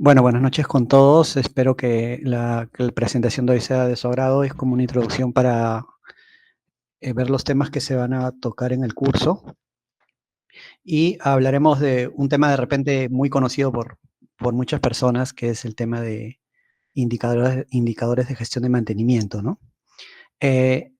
Bueno, buenas noches con todos. Espero que la presentación de hoy sea de su agrado. Es como una introducción para ver los temas que se van a tocar en el curso. Y hablaremos de un tema de repente muy conocido por muchas personas, que es el tema de indicadores de gestión de mantenimiento, ¿no? Eh,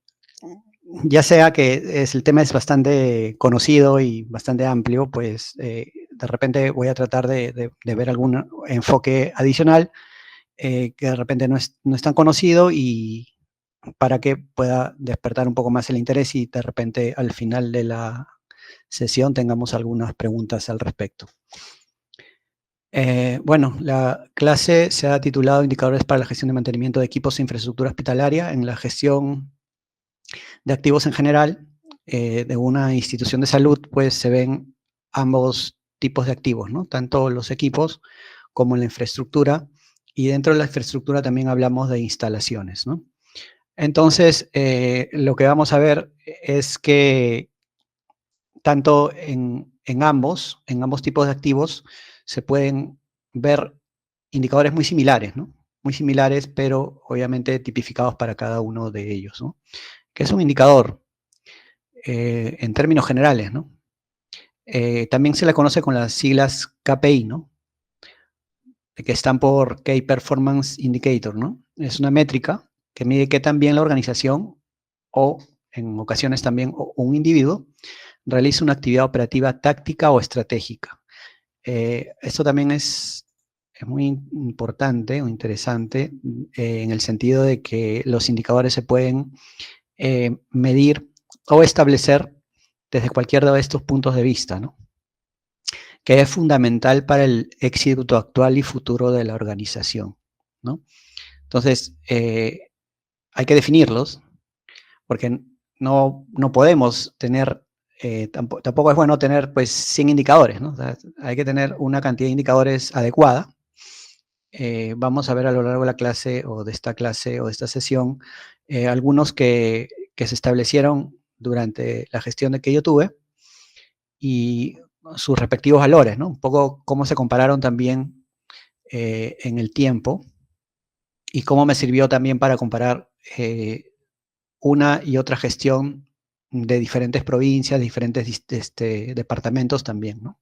ya sea que el tema es bastante conocido y bastante amplio, pues de repente voy a tratar de ver algún enfoque adicional que de repente no es tan conocido y para que pueda despertar un poco más el interés y de repente al final de la sesión tengamos algunas preguntas al respecto. Bueno, la clase se ha titulado Indicadores para la gestión de mantenimiento de equipos e infraestructura hospitalaria en la gestión de activos en general de una institución de salud, pues se ven ambos tipos de activos, ¿no? Tanto los equipos como la infraestructura, y dentro de la infraestructura también hablamos de instalaciones, ¿no? Entonces, lo que vamos a ver es que tanto en ambos tipos de activos se pueden ver indicadores muy similares, ¿no? Muy similares, pero obviamente tipificados para cada uno de ellos, ¿no? ¿Qué es un indicador? En términos generales, ¿no? También se le conoce con las siglas KPI, ¿no? Que están por Key Performance Indicator, ¿no? Es una métrica que mide qué tan bien la organización o en ocasiones también un individuo realiza una actividad operativa táctica o estratégica. Esto también es muy importante o interesante en el sentido de que los indicadores se pueden medir o establecer desde cualquiera de estos puntos de vista, ¿no? Que es fundamental para el éxito actual y futuro de la organización, ¿no? Entonces, hay que definirlos, porque no podemos tener, tampoco es bueno tener pues 100 indicadores, ¿no? O sea, hay que tener una cantidad de indicadores adecuada. Vamos a ver a lo largo de la clase o de esta clase o de esta sesión algunos que se establecieron durante la gestión de que yo tuve y sus respectivos valores, ¿no? Un poco cómo se compararon también en el tiempo y cómo me sirvió también para comparar una y otra gestión de diferentes provincias, diferentes departamentos también, ¿no?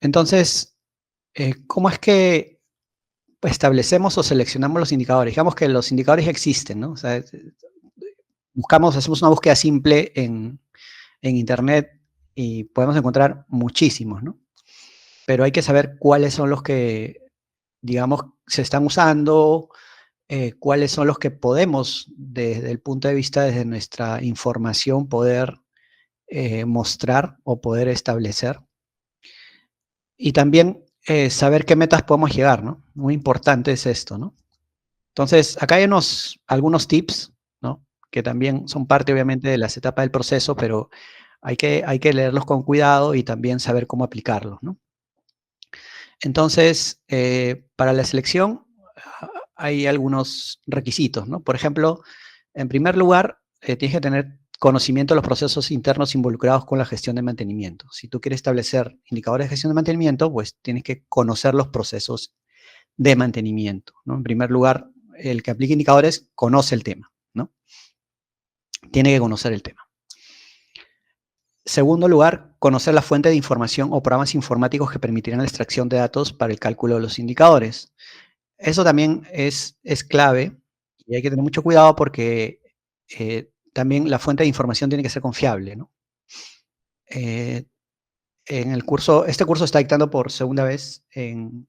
Entonces, ¿cómo es que establecemos o seleccionamos los indicadores? Digamos que los indicadores existen, ¿no? O sea, hacemos una búsqueda simple en Internet y podemos encontrar muchísimos, ¿no? Pero hay que saber cuáles son los que, digamos, se están usando, cuáles son los que podemos, desde el punto de vista, desde nuestra información, poder mostrar o poder establecer. Y también saber qué metas podemos llegar, ¿no? Muy importante es esto, ¿no? Entonces, acá hay algunos tips, ¿no? Que también son parte, obviamente, de las etapas del proceso, pero hay que leerlos con cuidado y también saber cómo aplicarlos, ¿no? Entonces, para la selección hay algunos requisitos, ¿no? Por ejemplo, en primer lugar, tienes que tener conocimiento de los procesos internos involucrados con la gestión de mantenimiento. Si tú quieres establecer indicadores de gestión de mantenimiento, pues tienes que conocer los procesos de mantenimiento, ¿no? En primer lugar, el que aplique indicadores conoce el tema, ¿no? Tiene que conocer el tema. Segundo lugar, conocer la fuente de información o programas informáticos que permitirán la extracción de datos para el cálculo de los indicadores. Eso también es clave y hay que tener mucho cuidado porque también la fuente de información tiene que ser confiable, ¿no? Eh, este curso está dictando por segunda vez. En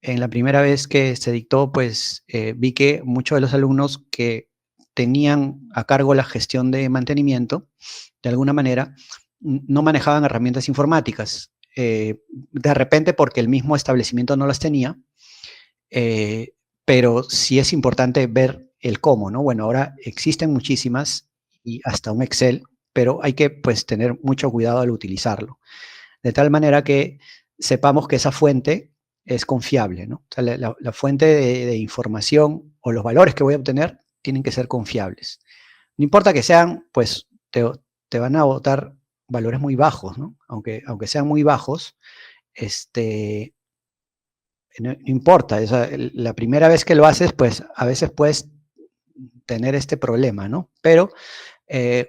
la primera vez que se dictó, pues vi que muchos de los alumnos que tenían a cargo la gestión de mantenimiento, de alguna manera, no manejaban herramientas informáticas. De repente porque el mismo establecimiento no las tenía, eh, pero sí es importante ver el cómo, ¿no? Bueno, ahora existen muchísimas y hasta un Excel, pero hay que pues tener mucho cuidado al utilizarlo, de tal manera que sepamos que esa fuente es confiable, ¿no? O sea, la fuente de información o los valores que voy a obtener tienen que ser confiables. No importa que sean, pues te van a botar valores muy bajos, ¿no? Aunque sean muy bajos, este, no importa, la primera vez que lo haces, pues a veces puedes tener este problema, ¿no? Pero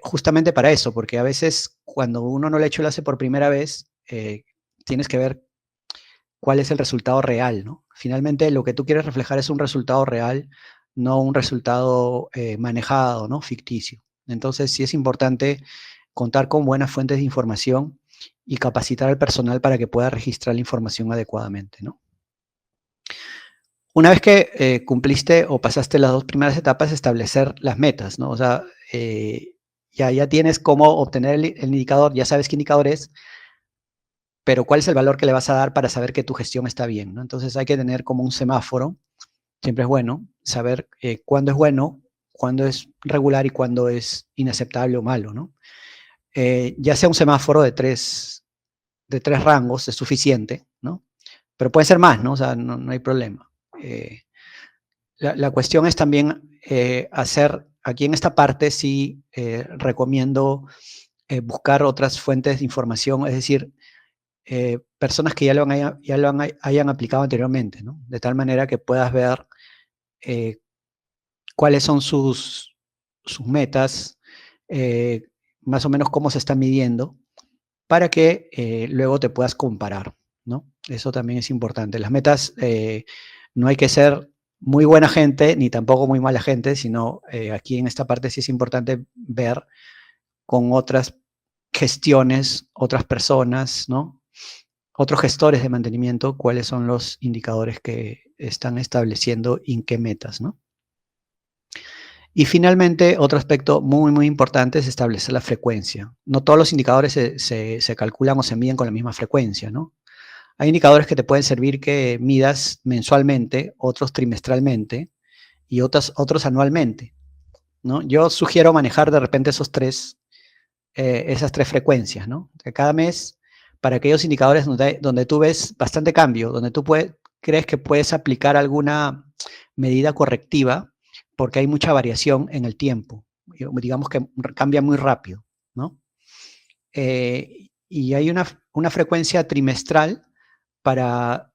justamente para eso, porque a veces cuando uno no lo ha hecho, lo hace por primera vez, tienes que ver cuál es el resultado real, ¿no? Finalmente, lo que tú quieres reflejar es un resultado real, no un resultado manejado, ¿no? Ficticio. Entonces, sí es importante contar con buenas fuentes de información y capacitar al personal para que pueda registrar la información adecuadamente, ¿no? Una vez que cumpliste o pasaste las 2 primeras etapas, establecer las metas, ¿no? O sea, ya tienes cómo obtener el indicador, ya sabes qué indicador es, pero cuál es el valor que le vas a dar para saber que tu gestión está bien, ¿no? Entonces hay que tener como un semáforo, siempre es bueno saber cuándo es bueno, cuándo es regular y cuándo es inaceptable o malo, ¿no? Ya sea un semáforo de tres rangos es suficiente, ¿no? Pero puede ser más, ¿no? O sea, no hay problema. La cuestión es también hacer, aquí en esta parte sí recomiendo buscar otras fuentes de información, es decir, personas que hayan aplicado anteriormente, ¿no? De tal manera que puedas ver eh, cuáles son sus metas, eh, más o menos cómo se están midiendo, para que luego te puedas comparar, ¿no? Eso también es importante. Las metas, no hay que ser muy buena gente ni tampoco muy mala gente, sino aquí en esta parte sí es importante ver con otras gestiones, otras personas, ¿no? Otros gestores de mantenimiento, cuáles son los indicadores que están estableciendo y en qué metas, ¿no? Y finalmente, otro aspecto muy importante es establecer la frecuencia. No todos los indicadores se calculan o se miden con la misma frecuencia, ¿no? Hay indicadores que te pueden servir que midas mensualmente, otros trimestralmente y otros anualmente, ¿no? Yo sugiero manejar de repente esas tres frecuencias, ¿no? Que cada mes, para aquellos indicadores donde tú ves bastante cambio, donde tú crees que puedes aplicar alguna medida correctiva, porque hay mucha variación en el tiempo. Digamos que cambia muy rápido, ¿no? Y hay una frecuencia trimestral para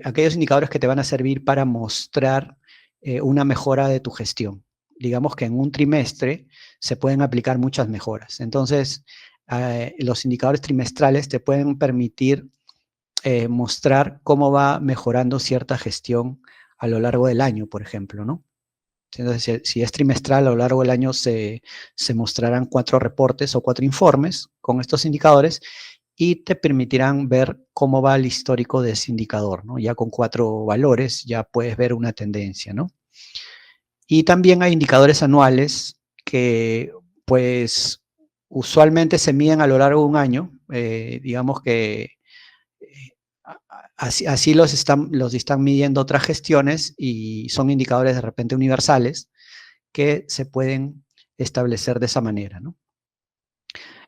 aquellos indicadores que te van a servir para mostrar una mejora de tu gestión. Digamos que en un trimestre se pueden aplicar muchas mejoras. Entonces, los indicadores trimestrales te pueden permitir mostrar cómo va mejorando cierta gestión a lo largo del año, por ejemplo, ¿no? Entonces, si es trimestral, a lo largo del año se mostrarán 4 reportes o 4 informes con estos indicadores y te permitirán ver cómo va el histórico de ese indicador, ¿no? Ya con 4 valores ya puedes ver una tendencia, ¿no? Y también hay indicadores anuales que, pues, usualmente se miden a lo largo de un año. Digamos que así los están midiendo otras gestiones y son indicadores de repente universales que se pueden establecer de esa manera, ¿no?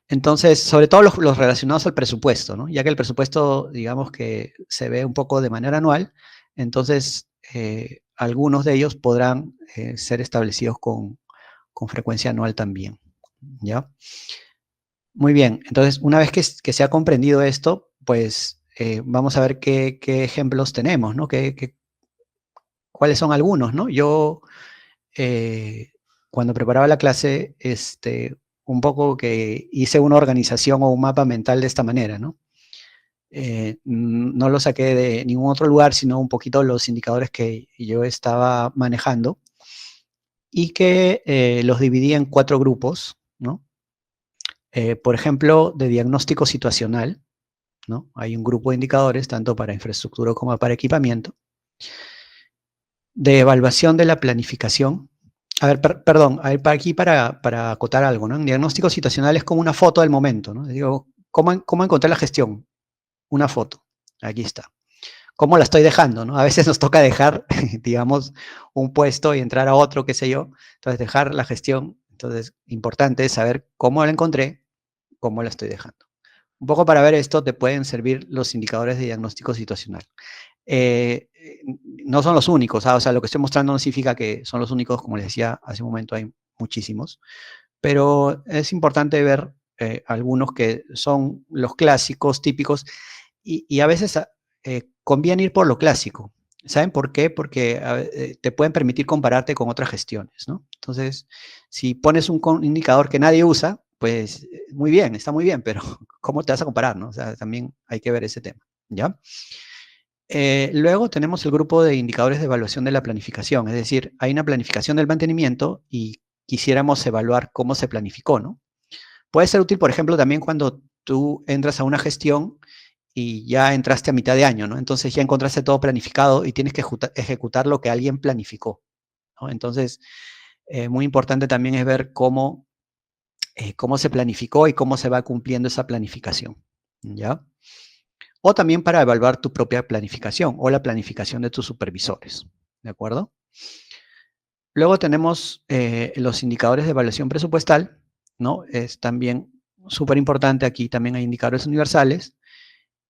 Entonces, sobre todo los relacionados al presupuesto, ¿no? Ya que el presupuesto, digamos que se ve un poco de manera anual, entonces algunos de ellos podrán ser establecidos con frecuencia anual también, ¿ya? Muy bien, entonces una vez que se ha comprendido esto, pues vamos a ver qué ejemplos tenemos, ¿no? ¿Cuáles son algunos, no? Yo, cuando preparaba la clase, un poco que hice una organización o un mapa mental de esta manera, ¿no? No lo saqué de ningún otro lugar, sino un poquito los indicadores que yo estaba manejando y que los dividí en 4 grupos, ¿no? Por ejemplo, de diagnóstico situacional, ¿no? Hay un grupo de indicadores, tanto para infraestructura como para equipamiento. De evaluación de la planificación. A ver, perdón, a ver, aquí para acotar algo, ¿no? Un diagnóstico situacional es como una foto del momento, ¿no? Digo, ¿cómo encontrar la gestión? Una foto, aquí está. ¿Cómo la estoy dejando, no? A veces nos toca dejar, digamos, un puesto y entrar a otro, qué sé yo. Entonces, dejar la gestión. Entonces, importante es saber cómo la encontré, cómo la estoy dejando. Un poco para ver esto te pueden servir los indicadores de diagnóstico situacional. Eh, no son los únicos, o sea, lo que estoy mostrando no significa que son los únicos, como les decía hace un momento, hay muchísimos, pero es importante ver algunos que son los clásicos, típicos, y a veces conviene ir por lo clásico. ¿Saben por qué? Porque te pueden permitir compararte con otras gestiones, ¿no? Entonces, si pones un indicador que nadie usa, pues muy bien, está muy bien, pero ¿cómo te vas a comparar, no? O sea, también hay que ver ese tema, ¿ya? Luego tenemos el grupo de indicadores de evaluación de la planificación, es decir, hay una planificación del mantenimiento y quisiéramos evaluar cómo se planificó, ¿no? Puede ser útil, por ejemplo, también cuando tú entras a una gestión y ya entraste a mitad de año, ¿no? Entonces ya encontraste todo planificado y tienes que ejecutar lo que alguien planificó, ¿no? Entonces, muy importante también es ver cómo se planificó y cómo se va cumpliendo esa planificación, ¿ya? O también para evaluar tu propia planificación o la planificación de tus supervisores, ¿de acuerdo? Luego tenemos los indicadores de evaluación presupuestal, ¿no? Es también súper importante, aquí también hay indicadores universales,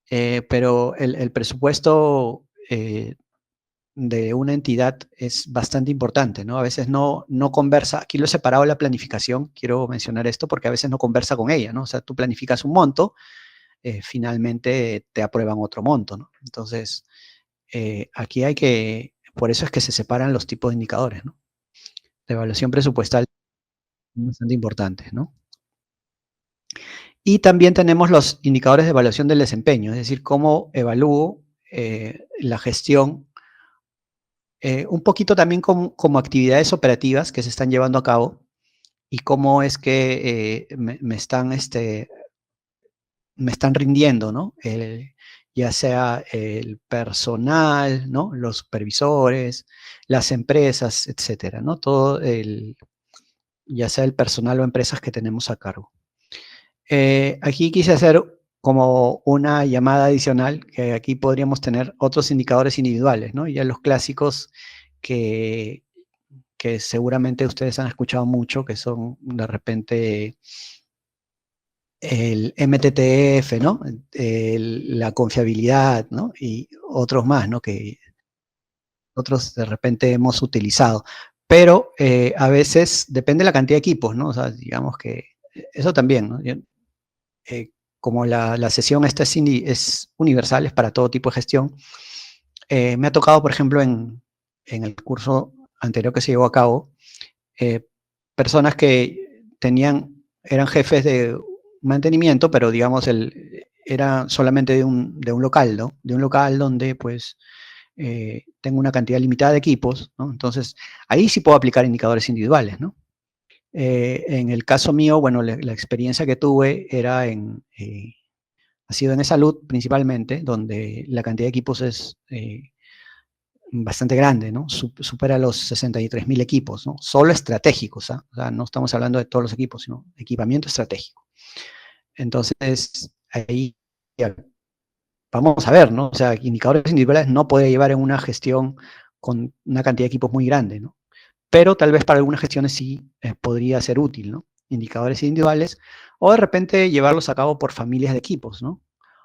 pero el presupuesto de una entidad es bastante importante, ¿no? A veces no conversa, aquí lo he separado de la planificación, quiero mencionar esto porque a veces no conversa con ella, ¿no? O sea, tú planificas un monto, finalmente te aprueban otro monto, ¿no? Entonces, aquí por eso es que se separan los tipos de indicadores, ¿no? La evaluación presupuestal es bastante importante, ¿no? Y también tenemos los indicadores de evaluación del desempeño, es decir, cómo evalúo la gestión, un poquito también como actividades operativas que se están llevando a cabo y cómo es que me están rindiendo, ¿no? Ya sea el personal, ¿no? Los supervisores, las empresas, etcétera, ¿no? Ya sea el personal o empresas que tenemos a cargo. Aquí quise hacer como una llamada adicional, que aquí podríamos tener otros indicadores individuales, ¿no? Ya los clásicos que, que seguramente ustedes han escuchado mucho, que son de repente el MTTF, ¿no? La confiabilidad, ¿no? Y otros más, ¿no? Que otros de repente hemos utilizado. Pero a veces depende de la cantidad de equipos, ¿no? O sea, digamos que eso también, ¿no? Eh, como la sesión esta es universal, es para todo tipo de gestión, me ha tocado, por ejemplo, en el curso anterior que se llevó a cabo, eh, personas que eran jefes de mantenimiento, pero digamos, era solamente de un local, ¿no? De un local donde pues tengo una cantidad limitada de equipos, ¿no? Entonces, ahí sí puedo aplicar indicadores individuales, ¿no? En el caso mío, bueno, la experiencia que tuve ha sido en salud principalmente, donde la cantidad de equipos es bastante grande, ¿no? Supera los 63.000 equipos, ¿no? Solo estratégicos, ¿ah? O sea, no estamos hablando de todos los equipos, sino equipamiento estratégico. Entonces, ahí vamos a ver, ¿no? O sea, indicadores individuales no puede llevar en una gestión con una cantidad de equipos muy grande, ¿no? Pero tal vez para algunas gestiones sí podría ser útil, ¿no? Indicadores individuales, o de repente llevarlos a cabo por familias de equipos, ¿no?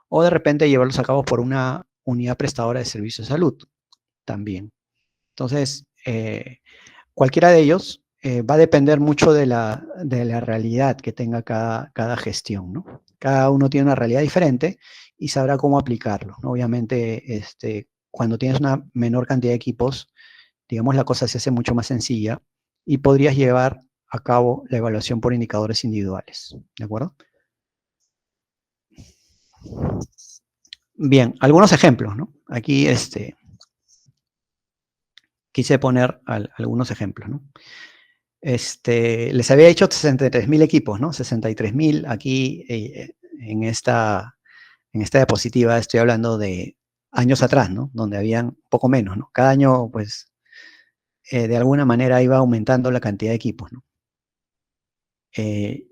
O de repente llevarlos a cabo por una unidad prestadora de servicios de salud también. Entonces, cualquiera de ellos va a depender mucho de la realidad que tenga cada gestión, ¿no? Cada uno tiene una realidad diferente y sabrá cómo aplicarlo, ¿no? Obviamente, cuando tienes una menor cantidad de equipos, digamos, la cosa se hace mucho más sencilla y podrías llevar a cabo la evaluación por indicadores individuales, ¿de acuerdo? Bien, algunos ejemplos, ¿no? Aquí quise poner algunos ejemplos, ¿no? Les había dicho 63.000 equipos, ¿no? 63.000 aquí en esta diapositiva estoy hablando de años atrás, ¿no? Donde habían poco menos, ¿no? Cada año, pues, de alguna manera iba aumentando la cantidad de equipos, ¿no?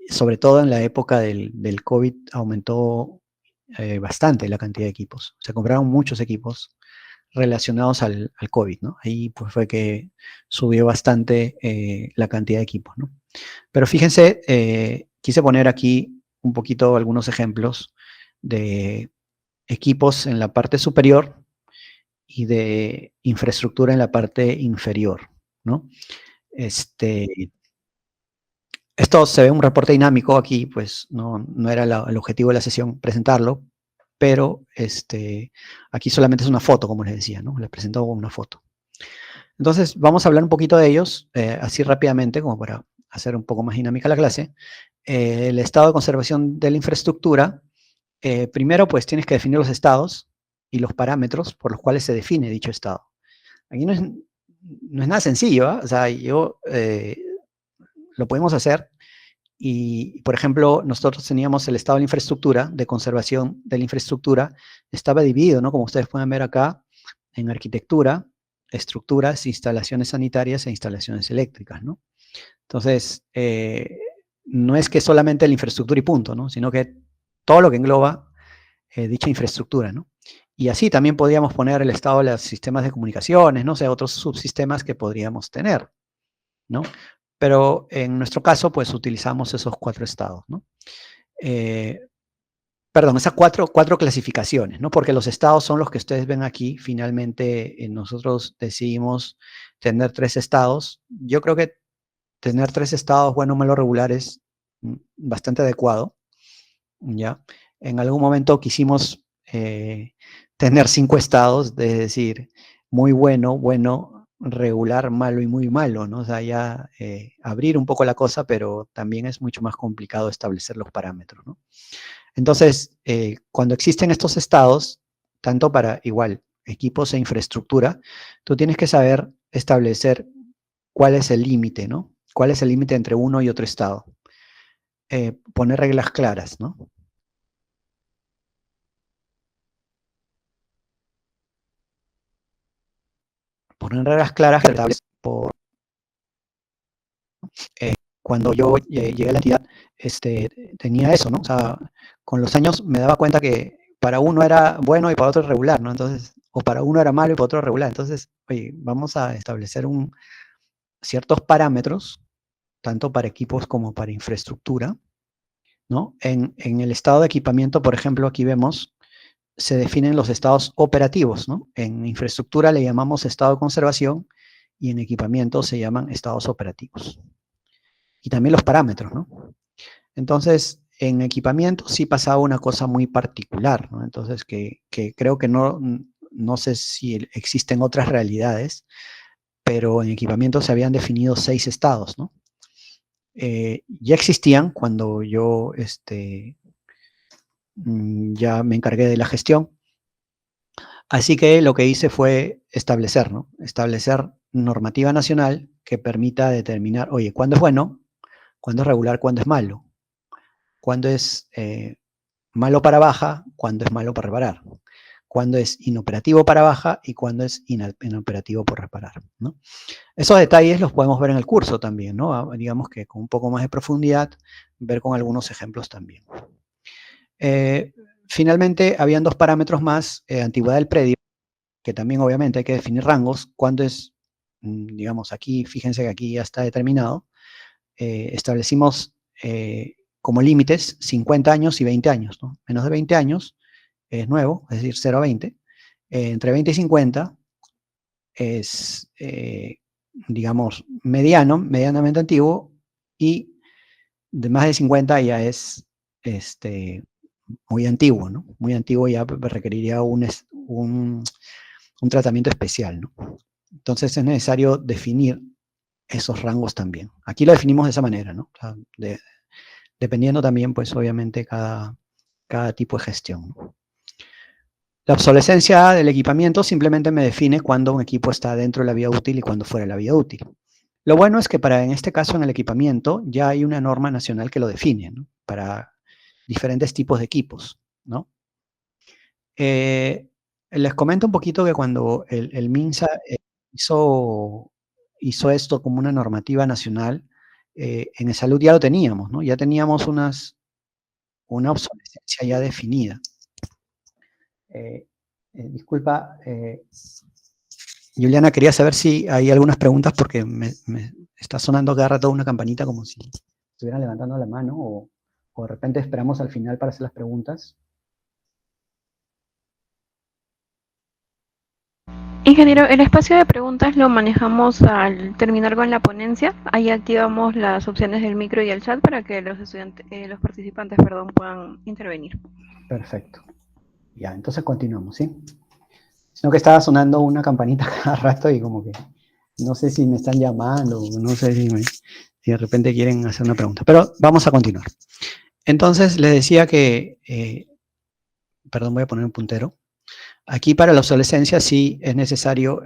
Sobre todo en la época del COVID aumentó bastante la cantidad de equipos. Se compraron muchos equipos relacionados al COVID, ¿no? Ahí pues fue que subió bastante la cantidad de equipos, ¿no? Pero fíjense, quise poner aquí un poquito algunos ejemplos de equipos en la parte superior y de infraestructura en la parte inferior, ¿no? Esto se ve un reporte dinámico aquí, pues no era el objetivo de la sesión presentarlo, pero aquí solamente es una foto, como les decía, ¿no? Les presento una foto. Entonces, vamos a hablar un poquito de ellos, así rápidamente, como para hacer un poco más dinámica la clase. El estado de conservación de la infraestructura, primero, pues tienes que definir los estados y los parámetros por los cuales se define dicho estado. Aquí no es nada sencillo, ¿eh? O sea, lo podemos hacer y, por ejemplo, nosotros teníamos el estado de la infraestructura, de conservación de la infraestructura, estaba dividido, ¿no? Como ustedes pueden ver acá, en arquitectura, estructuras, instalaciones sanitarias e instalaciones eléctricas, ¿no? Entonces, no es que solamente la infraestructura y punto, ¿no? Sino que todo lo que engloba dicha infraestructura, ¿no? Y así también podríamos poner el estado de los sistemas de comunicaciones, no sé, otros subsistemas que podríamos tener, ¿no? Pero en nuestro caso, pues utilizamos esos 4 estados, ¿no? Perdón, esas cuatro clasificaciones, ¿no? Porque los estados son los que ustedes ven aquí. Finalmente, nosotros decidimos tener 3 estados. Yo creo que tener 3 estados, bueno, malo, regular, es bastante adecuado, ¿ya? En algún momento quisimos tener 5 estados, es decir, muy bueno, bueno, regular, malo y muy malo, ¿no? O sea, ya abrir un poco la cosa, pero también es mucho más complicado establecer los parámetros, ¿no? Entonces, cuando existen estos estados, tanto para igual equipos e infraestructura, tú tienes que saber establecer cuál es el límite, ¿no? ¿Cuál es el límite entre uno y otro estado? Poner reglas claras, ¿no? Poner reglas claras que por cuando yo llegué a la entidad, tenía eso, ¿no? O sea, con los años me daba cuenta que para uno era bueno y para otro regular, ¿no? Entonces, o para uno era malo y para otro regular. Entonces, oye, vamos a establecer ciertos parámetros, tanto para equipos como para infraestructura, ¿no? En el estado de equipamiento, por ejemplo, aquí vemos, se definen los estados operativos, ¿no? En infraestructura le llamamos estado de conservación y en equipamiento se llaman estados operativos. Y también los parámetros, ¿no? Entonces, en equipamiento sí pasaba una cosa muy particular, ¿no? Entonces, que creo que no sé si existen otras realidades, pero en equipamiento se habían definido 6 estados, ¿no? Ya existían cuando yo ya me encargué de la gestión, así que lo que hice fue establecer, ¿no? Establecer normativa nacional que permita determinar, oye, ¿cuándo es bueno? ¿Cuándo es regular? ¿Cuándo es malo? ¿Cuándo es malo para baja? ¿Cuándo es malo para reparar? ¿Cuándo es inoperativo para baja? Y cuándo es inoperativo por reparar, ¿no? Esos detalles los podemos ver en el curso también, ¿no? Digamos que con un poco más de profundidad, ver con algunos ejemplos también. Finalmente, habían 2 parámetros más, antigüedad del predio, que también obviamente hay que definir rangos, cuándo es, digamos, aquí, fíjense que aquí ya está determinado, establecimos como límites 50 años y 20 años, ¿no? Menos de 20 años es nuevo, es decir, 0 a 20. Entre 20 y 50 es, digamos, medianamente antiguo, y de más de 50 ya es muy antiguo, ¿no? Muy antiguo, ya requeriría un tratamiento especial, ¿no? Entonces es necesario definir esos rangos también. Aquí lo definimos de esa manera, ¿no? O sea, dependiendo también, pues obviamente, cada tipo de gestión, ¿no? La obsolescencia del equipamiento simplemente me define cuándo un equipo está dentro de la vida útil y cuándo fuera de la vida útil. Lo bueno es que en este caso, en el equipamiento, ya hay una norma nacional que lo define, ¿no? Para diferentes tipos de equipos, ¿no? Les comento un poquito que cuando el MINSA hizo esto como una normativa nacional, en salud ya lo teníamos, ¿no? Ya teníamos una obsolescencia ya definida. Disculpa, Juliana, quería saber si hay algunas preguntas porque me está sonando cada rato una campanita como si estuvieran levantando la mano, o de repente esperamos al final para hacer las preguntas. Ingeniero, el espacio de preguntas lo manejamos al terminar con la ponencia. Ahí activamos las opciones del micro y el chat para que los participantes, perdón, puedan intervenir. Perfecto. Ya, entonces continuamos, ¿sí? Sino que estaba sonando una campanita cada rato y como que no sé si me están llamando, no sé si de repente quieren hacer una pregunta. Pero vamos a continuar. Entonces, les decía que, perdón, voy a poner un puntero. Aquí para la obsolescencia sí es necesario,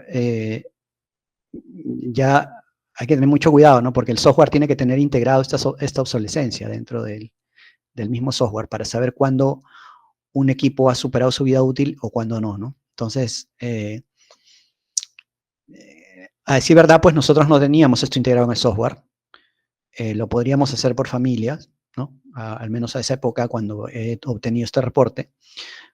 ya hay que tener mucho cuidado, ¿no? Porque el software tiene que tener integrado esta obsolescencia dentro del mismo software para saber cuándo un equipo ha superado su vida útil o cuándo no, ¿no? Entonces, a decir verdad, pues nosotros no teníamos esto integrado en el software. Lo podríamos hacer por familias, ¿no? Al menos a esa época cuando he obtenido este reporte.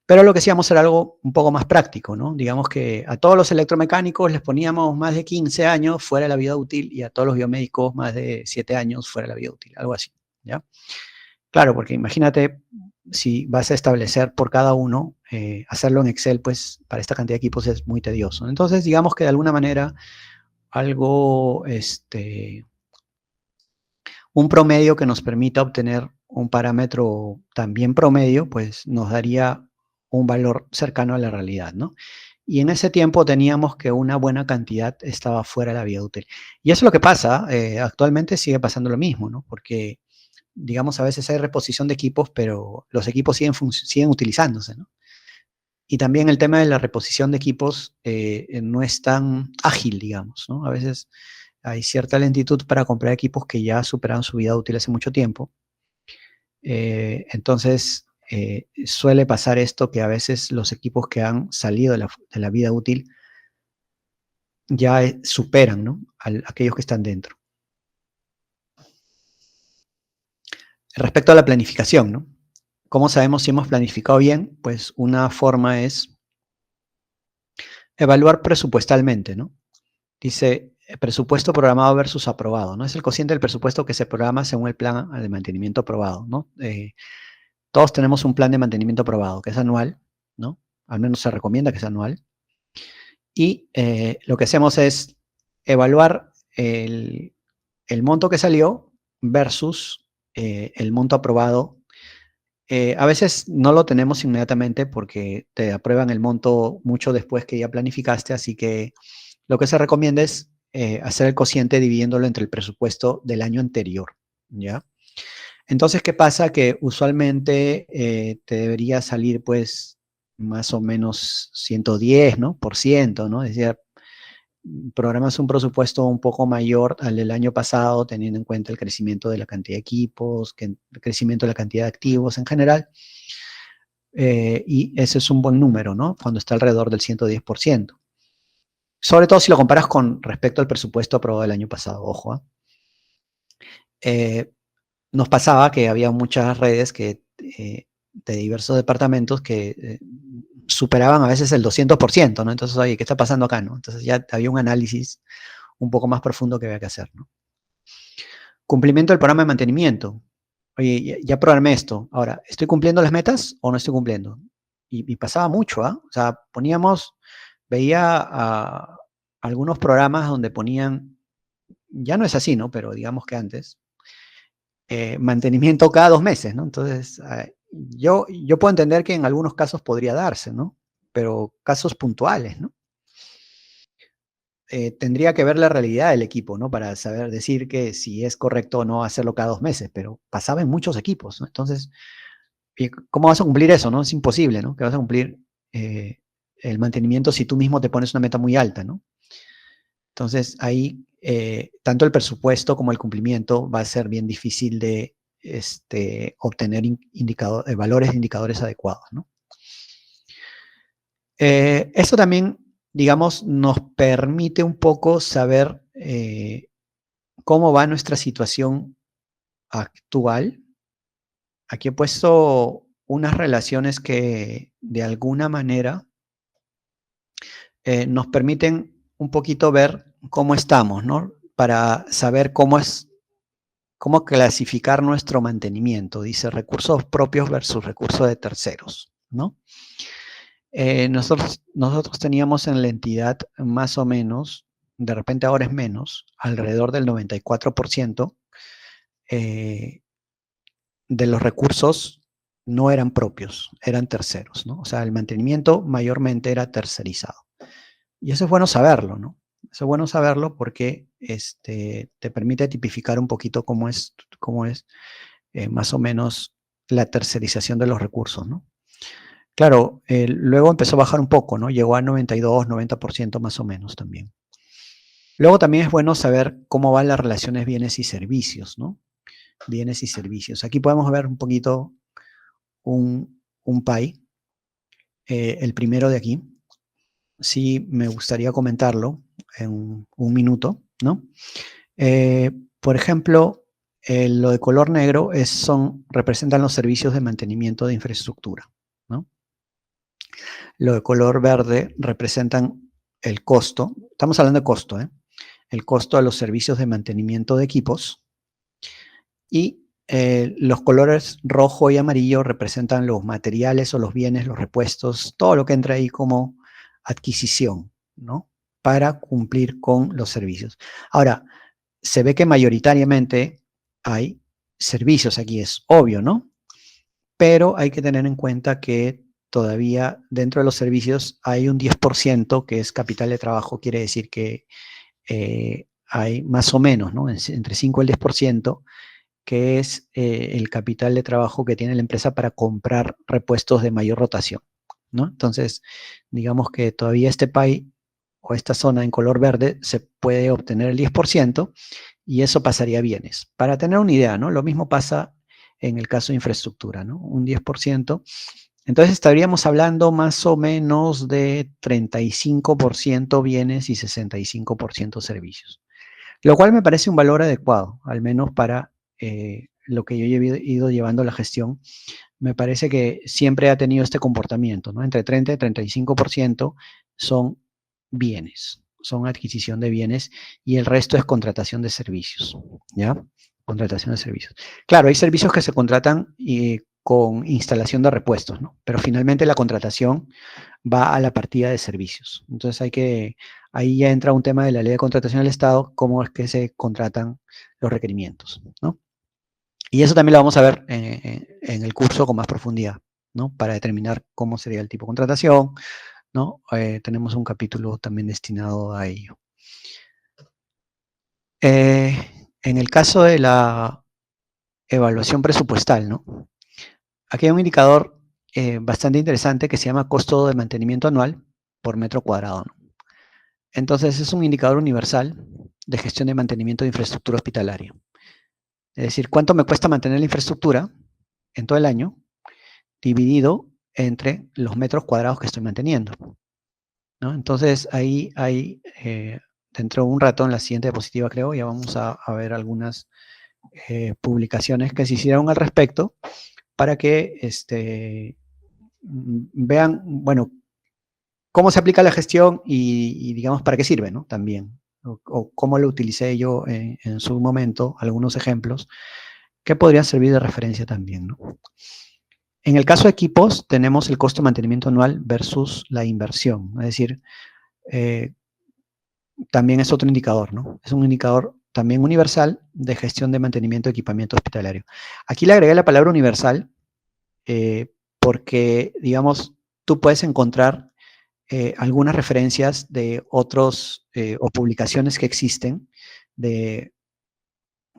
Pero lo que hacíamos era algo un poco más práctico, ¿no? Digamos que a todos los electromecánicos les poníamos más de 15 años fuera de la vida útil y a todos los biomédicos más de 7 años fuera de la vida útil, algo así, ¿ya? Claro, porque imagínate si vas a establecer por cada uno, hacerlo en Excel, pues para esta cantidad de equipos es muy tedioso. Entonces, digamos que de alguna manera algo, un promedio que nos permita obtener un parámetro también promedio, pues nos daría un valor cercano a la realidad, ¿no? Y en ese tiempo teníamos que una buena cantidad estaba fuera de la vida útil. Y eso es lo que pasa, actualmente sigue pasando lo mismo, ¿no? Porque, digamos, a veces hay reposición de equipos, pero los equipos siguen utilizándose, ¿no? Y también el tema de la reposición de equipos no es tan ágil, digamos, ¿no? A veces hay cierta lentitud para comprar equipos que ya superaron su vida útil hace mucho tiempo. Entonces, suele pasar esto que a veces los equipos que han salido de la vida útil ya superan, ¿no? Aquellos que están dentro. Respecto a la planificación, ¿no? ¿Cómo sabemos si hemos planificado bien? Pues una forma es evaluar presupuestalmente, ¿no? Dice, presupuesto programado versus aprobado, ¿no? Es el cociente del presupuesto que se programa según el plan de mantenimiento aprobado, ¿no? Todos tenemos un plan de mantenimiento aprobado, que es anual, ¿no? Al menos se recomienda que sea anual. Y lo que hacemos es evaluar el monto que salió versus el monto aprobado. A veces no lo tenemos inmediatamente porque te aprueban el monto mucho después que ya planificaste, así que lo que se recomienda es hacer el cociente dividiéndolo entre el presupuesto del año anterior, ¿ya? Entonces, ¿qué pasa? Que usualmente te debería salir, pues, más o menos 110, ¿no? Por ciento, ¿no? Es decir, programas un presupuesto un poco mayor al del año pasado, teniendo en cuenta el crecimiento de la cantidad de equipos, el crecimiento de la cantidad de activos en general, y ese es un buen número, ¿no? Cuando está alrededor del 110%. Sobre todo si lo comparas con respecto al presupuesto aprobado el año pasado, ojo. Nos pasaba que había muchas redes de diversos departamentos que superaban a veces el 200%, ¿no? Entonces, oye, ¿qué está pasando acá, no? Entonces ya había un análisis un poco más profundo que había que hacer, ¿no? Cumplimiento del programa de mantenimiento. Oye, ya programé esto. Ahora, ¿estoy cumpliendo las metas o no estoy cumpliendo? Y pasaba mucho, ¿ah? O sea, veía algunos programas donde ponían, ya no es así, ¿no? Pero digamos que antes, mantenimiento cada 2 meses, ¿no? Entonces, yo puedo entender que en algunos casos podría darse, ¿no? Pero casos puntuales, ¿no? Tendría que ver la realidad del equipo, ¿no? Para saber decir que si es correcto o no hacerlo cada 2 meses, pero pasaba en muchos equipos, ¿no? Entonces, ¿cómo vas a cumplir eso, no? Es imposible, ¿no? Que vas a cumplir el mantenimiento si tú mismo te pones una meta muy alta, ¿no? Entonces, ahí tanto el presupuesto como el cumplimiento va a ser bien difícil de obtener valores de indicadores adecuados, ¿no? Esto también, digamos, nos permite un poco saber cómo va nuestra situación actual. Aquí he puesto unas relaciones que de alguna manera nos permiten un poquito ver cómo estamos, ¿no? Para saber cómo clasificar nuestro mantenimiento. Dice recursos propios versus recursos de terceros, ¿no? Nosotros teníamos en la entidad más o menos, de repente ahora es menos, alrededor del 94% de los recursos no eran propios, eran terceros, ¿no? O sea, el mantenimiento mayormente era tercerizado. Y eso es bueno saberlo, ¿no? Eso es bueno saberlo porque te permite tipificar un poquito cómo es más o menos la tercerización de los recursos, ¿no? Claro, luego empezó a bajar un poco, ¿no? Llegó a 92, 90% más o menos también. Luego también es bueno saber cómo van las relaciones bienes y servicios, ¿no? Bienes y servicios. Aquí podemos ver un poquito un pie, el primero de aquí. Sí, me gustaría comentarlo en un minuto, ¿no? Por ejemplo, lo de color negro representan los servicios de mantenimiento de infraestructura, ¿no? Lo de color verde representan el costo, estamos hablando de costo, ¿eh? El costo de los servicios de mantenimiento de equipos, y los colores rojo y amarillo representan los materiales o los bienes, los repuestos, todo lo que entra ahí como adquisición, ¿no? Para cumplir con los servicios. Ahora, se ve que mayoritariamente hay servicios aquí, es obvio, ¿no? Pero hay que tener en cuenta que todavía dentro de los servicios hay un 10% que es capital de trabajo, quiere decir que hay más o menos, ¿no? Entre 5 y el 10%, que es el capital de trabajo que tiene la empresa para comprar repuestos de mayor rotación, ¿no? Entonces, digamos que todavía este pie o esta zona en color verde se puede obtener el 10% y eso pasaría a bienes. Para tener una idea, ¿no? Lo mismo pasa en el caso de infraestructura, ¿no? Un 10%. Entonces estaríamos hablando más o menos de 35% bienes y 65% servicios. Lo cual me parece un valor adecuado, al menos para lo que yo he ido llevando la gestión. Me parece que siempre ha tenido este comportamiento, ¿no? Entre 30 y 35% son bienes, son adquisición de bienes y el resto es contratación de servicios, ¿ya? Contratación de servicios. Claro, hay servicios que se contratan con instalación de repuestos, ¿no? Pero finalmente la contratación va a la partida de servicios. Entonces ahí ya entra un tema de la ley de contratación del Estado, cómo es que se contratan los requerimientos, ¿no? Y eso también lo vamos a ver en el curso con más profundidad, ¿no? Para determinar cómo sería el tipo de contratación, ¿no? Tenemos un capítulo también destinado a ello. En el caso de la evaluación presupuestal, ¿no? Aquí hay un indicador bastante interesante que se llama costo de mantenimiento anual por metro cuadrado, ¿no? Entonces, es un indicador universal de gestión de mantenimiento de infraestructura hospitalaria. Es decir, ¿cuánto me cuesta mantener la infraestructura en todo el año dividido entre los metros cuadrados que estoy manteniendo, ¿no? Entonces, ahí hay, dentro de un rato, en la siguiente diapositiva creo, ya vamos a ver algunas publicaciones que se hicieron al respecto para que vean, bueno, cómo se aplica la gestión y digamos, para qué sirve, ¿no? También, o cómo lo utilicé yo en su momento, algunos ejemplos que podrían servir de referencia también, ¿no? En el caso de equipos, tenemos el costo de mantenimiento anual versus la inversión, es decir, también es otro indicador, ¿no? Es un indicador también universal de gestión de mantenimiento de equipamiento hospitalario. Aquí le agregué la palabra universal porque, digamos, tú puedes encontrar algunas referencias de otros o publicaciones que existen de,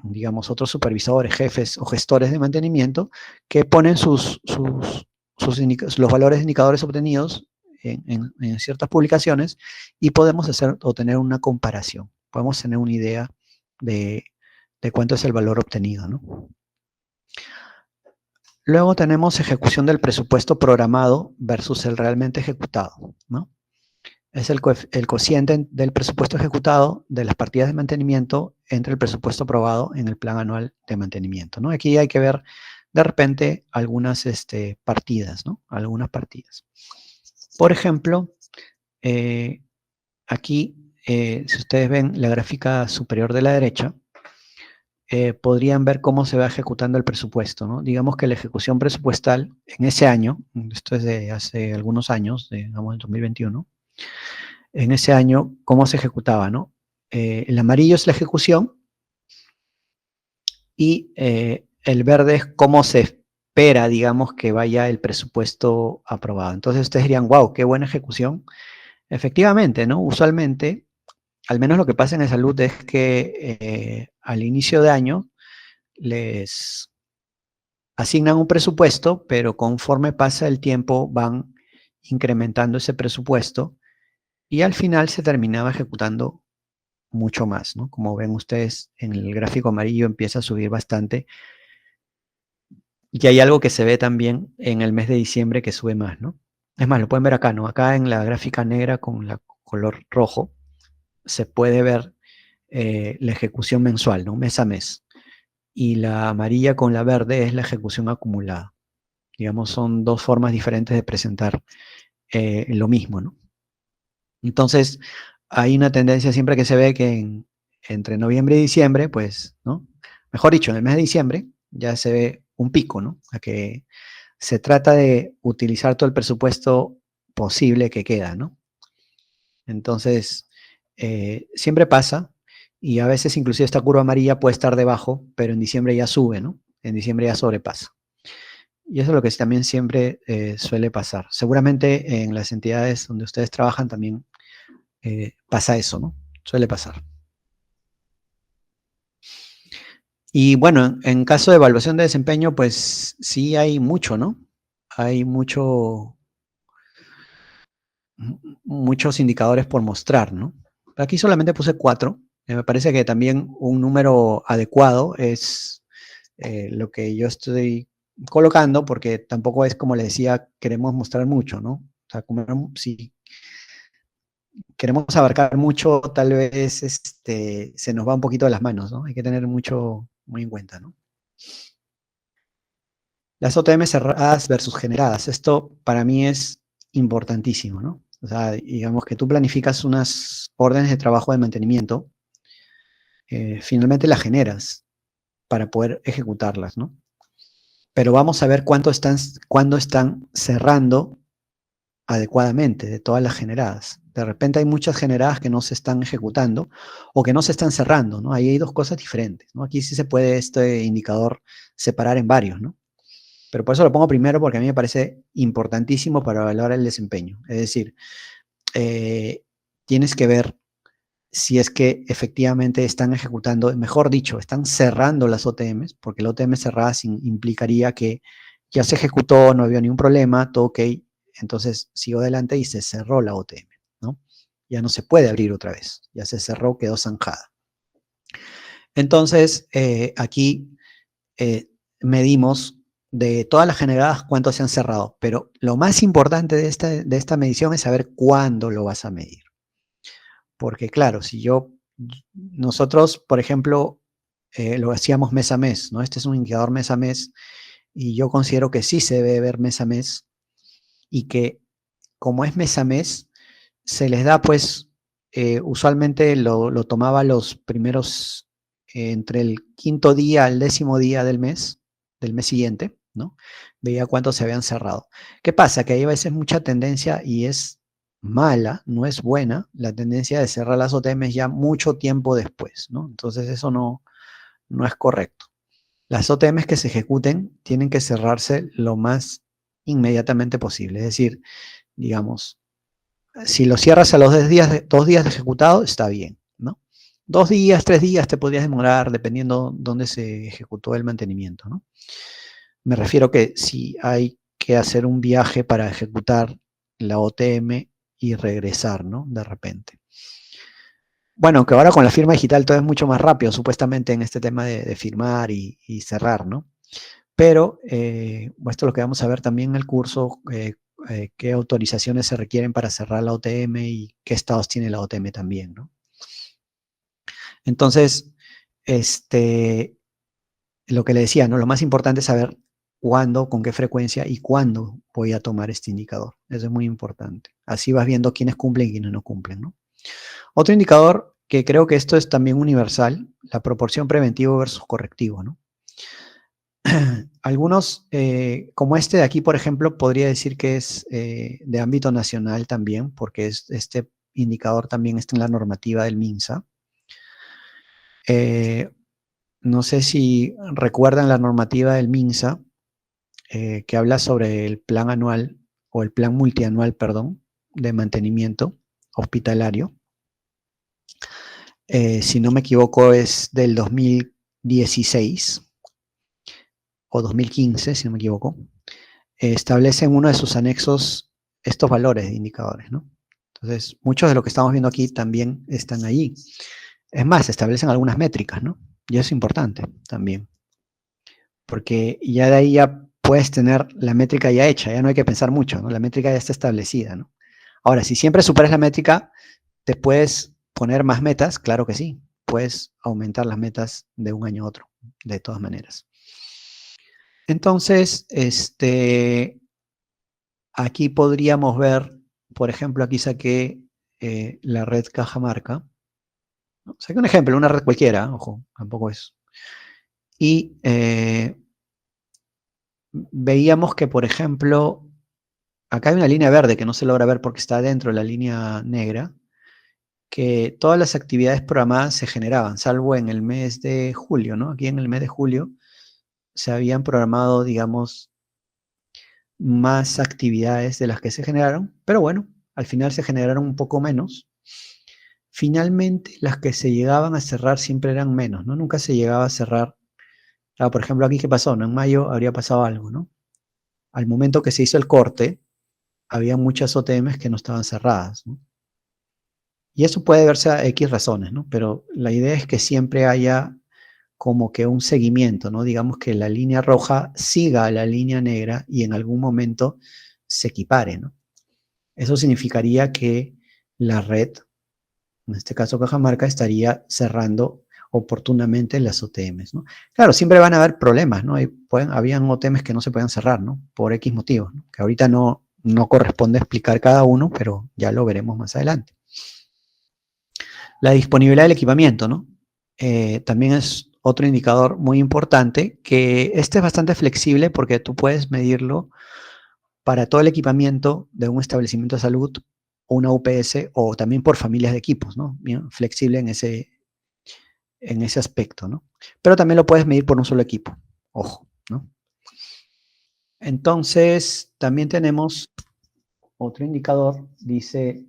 digamos, otros supervisores, jefes o gestores de mantenimiento que ponen los valores de indicadores obtenidos en ciertas publicaciones y podemos hacer o tener una comparación. Podemos tener una idea de cuánto es el valor obtenido, ¿no? Luego tenemos ejecución del presupuesto programado versus el realmente ejecutado, ¿no? Es el cociente del presupuesto ejecutado de las partidas de mantenimiento entre el presupuesto aprobado en el plan anual de mantenimiento, ¿no? Aquí hay que ver de repente algunas partidas, ¿no? Algunas partidas. Por ejemplo, aquí, si ustedes ven la gráfica superior de la derecha, podrían ver cómo se va ejecutando el presupuesto, ¿no? Digamos que la ejecución presupuestal en ese año, esto es de hace algunos años, digamos el 2021, en ese año, cómo se ejecutaba, ¿no? El amarillo es la ejecución y el verde es cómo se espera, digamos, que vaya el presupuesto aprobado. Entonces ustedes dirían, wow, qué buena ejecución. Efectivamente, ¿no? Usualmente, al menos lo que pasa en el salud es que al inicio de año les asignan un presupuesto, pero conforme pasa el tiempo van incrementando ese presupuesto y al final se terminaba ejecutando mucho más, ¿no? Como ven ustedes en el gráfico amarillo empieza a subir bastante y hay algo que se ve también en el mes de diciembre que sube más, ¿no? Es más, lo pueden ver acá, ¿no? Acá en la gráfica negra con la color rojo se puede ver la ejecución mensual, ¿no? Mes a mes. Y la amarilla con la verde es la ejecución acumulada. Digamos, son dos formas diferentes de presentar lo mismo, ¿no? Entonces, hay una tendencia siempre que se ve que entre noviembre y diciembre, pues, ¿no? Mejor dicho, en el mes de diciembre ya se ve un pico, ¿no? A que se trata de utilizar todo el presupuesto posible que queda, ¿no? Entonces, siempre pasa y a veces inclusive esta curva amarilla puede estar debajo, pero en diciembre ya sube, ¿no? En diciembre ya sobrepasa. Y eso es lo que también siempre suele pasar. Seguramente en las entidades donde ustedes trabajan también pasa eso, ¿no? Suele pasar. Y bueno, en caso de evaluación de desempeño, pues sí hay mucho, ¿no? Hay muchos indicadores por mostrar, ¿no? Aquí solamente puse 4. Me parece que también un número adecuado es lo que yo estoy colocando, porque tampoco es como les decía, queremos mostrar mucho, ¿no? O sea, como si queremos abarcar mucho, tal vez se nos va un poquito de las manos, ¿no? Hay que tener mucho muy en cuenta, ¿no? Las OTM cerradas versus generadas. Esto para mí es importantísimo, ¿no? O sea, digamos que tú planificas unas órdenes de trabajo de mantenimiento, finalmente las generas para poder ejecutarlas, ¿no? Pero vamos a ver cuándo están cerrando adecuadamente de todas las generadas. De repente hay muchas generadas que no se están ejecutando o que no se están cerrando, ¿no? Ahí hay dos cosas diferentes, ¿no? Aquí sí se puede este indicador separar en varios, ¿no? Pero por eso lo pongo primero porque a mí me parece importantísimo para evaluar el desempeño. Es decir, tienes que ver si es que efectivamente están ejecutando, mejor dicho, están cerrando las OTMs, porque la OTM cerrada implicaría que ya se ejecutó, no había ningún problema, todo ok, entonces sigo adelante y se cerró la OTM, ¿no? Ya no se puede abrir otra vez, ya se cerró, quedó zanjada. Entonces, aquí medimos de todas las generadas cuántos se han cerrado, pero lo más importante de esta medición es saber cuándo lo vas a medir. Porque claro, nosotros, por ejemplo, lo hacíamos mes a mes, ¿no? Este es un indicador mes a mes y yo considero que sí se debe ver mes a mes y que como es mes a mes, se les da pues, usualmente lo tomaba los primeros, entre el quinto día al 10º día del mes siguiente, ¿no? Veía cuántos se habían cerrado. ¿Qué pasa? Que hay a veces mucha tendencia y es mala, no es buena, la tendencia de cerrar las OTMs ya mucho tiempo después, ¿no? Entonces eso no es correcto. Las OTMs que se ejecuten tienen que cerrarse lo más inmediatamente posible. Es decir, digamos, si lo cierras a los 2 días de ejecutado, está bien, ¿no? 2 días, 3 días te podrías demorar dependiendo dónde se ejecutó el mantenimiento, ¿no? Me refiero que si hay que hacer un viaje para ejecutar la OTM y regresar, ¿no? De repente. Bueno, que ahora con la firma digital todo es mucho más rápido, supuestamente en este tema de firmar y cerrar, ¿no? Pero esto es lo que vamos a ver también en el curso, qué autorizaciones se requieren para cerrar la OTM y qué estados tiene la OTM también, ¿no? Entonces, lo que le decía, ¿no? Lo más importante es saber cuándo, con qué frecuencia y cuándo voy a tomar este indicador. Eso es muy importante. Así vas viendo quiénes cumplen y quiénes no cumplen, ¿no? Otro indicador que creo que esto es también universal, la proporción preventivo versus correctivo, ¿no? Algunos, como este de aquí, por ejemplo, podría decir que es de ámbito nacional también, porque este indicador también está en la normativa del MINSA. No sé si recuerdan la normativa del MINSA, que habla sobre el plan anual, o el plan multianual, perdón, de mantenimiento hospitalario. Si no me equivoco, es del 2016 o 2015, si no me equivoco. Establece en uno de sus anexos estos valores de indicadores, ¿no? Entonces, muchos de lo que estamos viendo aquí también están ahí. Es más, se establecen algunas métricas, ¿no? Y eso es importante también. Porque ya de ahí ya puedes tener la métrica ya hecha, ya no hay que pensar mucho, ¿no? La métrica ya está establecida, ¿no? Ahora, si siempre superas la métrica, ¿te puedes poner más metas? Claro que sí. Puedes aumentar las metas de un año a otro, de todas maneras. Entonces, aquí podríamos ver, por ejemplo, aquí saqué la red Cajamarca. ¿No? Saqué un ejemplo, una red cualquiera, ojo, tampoco es. Y veíamos que, por ejemplo, acá hay una línea verde que no se logra ver porque está dentro de la línea negra, que todas las actividades programadas se generaban, salvo en el mes de julio, ¿no? Aquí en el mes de julio se habían programado, digamos, más actividades de las que se generaron, pero bueno, al final se generaron un poco menos. Finalmente, las que se llegaban a cerrar siempre eran menos, ¿no? Nunca se llegaba a cerrar. Claro, por ejemplo, aquí, ¿qué pasó? ¿No? En mayo habría pasado algo, ¿no? Al momento que se hizo el corte, había muchas OTMs que no estaban cerradas, ¿no? Y eso puede verse a X razones, ¿no? Pero la idea es que siempre haya como que un seguimiento, ¿no? Digamos que la línea roja siga a la línea negra y en algún momento se equipare, ¿no? Eso significaría que la red, en este caso Cajamarca, estaría cerrando oportunamente las OTMs, ¿no? Claro, siempre van a haber problemas, ¿no? Habían OTMs que no se pueden cerrar, ¿no? Por X motivos, ¿no? Que ahorita no corresponde explicar cada uno, pero ya lo veremos más adelante. La disponibilidad del equipamiento, ¿no? También es otro indicador muy importante, que este es bastante flexible porque tú puedes medirlo para todo el equipamiento de un establecimiento de salud, una UPS o también por familias de equipos, ¿no? Bien flexible en ese aspecto, ¿no? Pero también lo puedes medir por un solo equipo, ojo, ¿no? Entonces, también tenemos otro indicador, dice